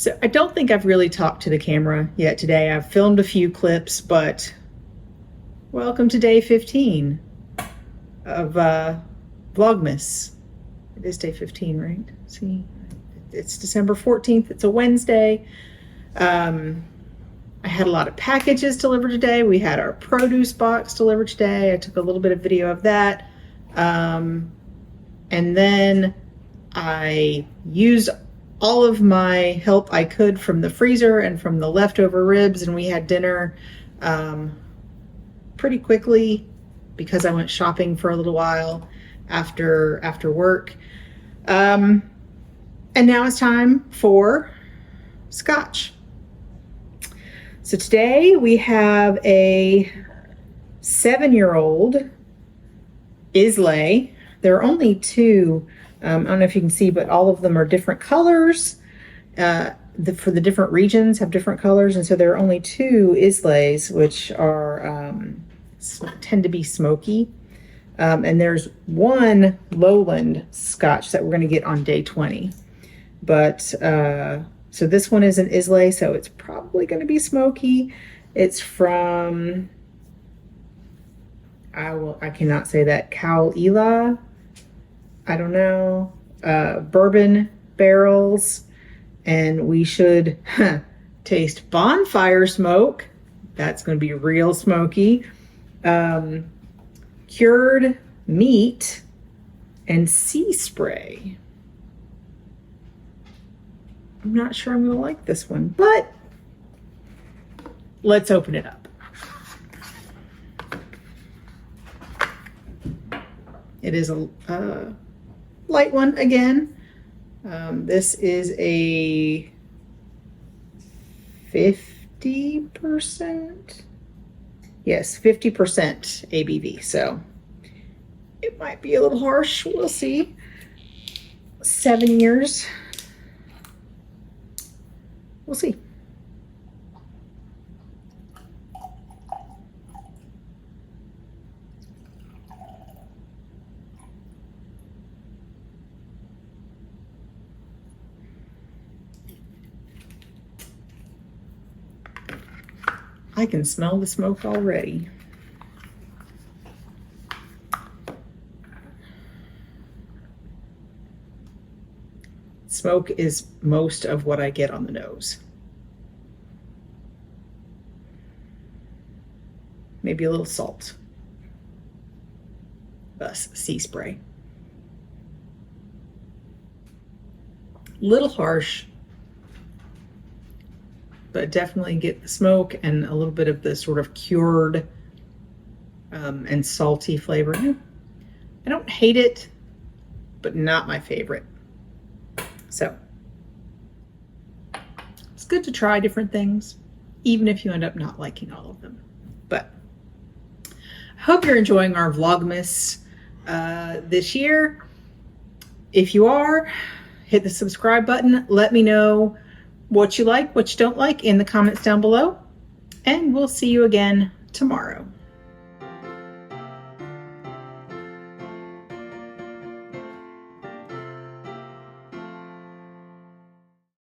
So I don't think I've really talked to the camera yet today. I've filmed a few clips, but welcome to day 15 of Vlogmas. It is day 15, right? See, it's December 14th. It's a Wednesday. I had a lot of packages delivered today. We had our produce box delivered today. I took a little bit of video of that. And then I used all of my help I could from the freezer and from the leftover ribs, and we had dinner pretty quickly because I went shopping for a little while after work. And now it's time for scotch. So today we have a 7-year-old Islay. There are only two. I don't know if you can see, but all of them are different colors. For the different regions have different colors, and so there are only two Isleys, which are tend to be smoky. And there's one lowland scotch that we're going to get on day 20. But so this one is an Islay, so it's probably going to be smoky. It's from I cannot say that. Cal-Ela. I don't know, bourbon barrels, and we should taste bonfire smoke. That's going to be real smoky. Cured meat and sea spray. I'm not sure I'm going to like this one, but let's open it up. It is a light one again. This is a 50%. Yes, 50% ABV. So it might be a little harsh. We'll see. 7 years. We'll see. I can smell the smoke already. Smoke is most of what I get on the nose. Maybe a little salt. Thus, sea spray. Little harsh, but definitely get the smoke and a little bit of the sort of cured and salty flavor. I don't hate it, but not my favorite. So it's good to try different things, even if you end up not liking all of them. But I hope you're enjoying our Vlogmas this year. If you are, hit the subscribe button. Let me know what you like, what you don't like in the comments down below, and we'll see you again tomorrow.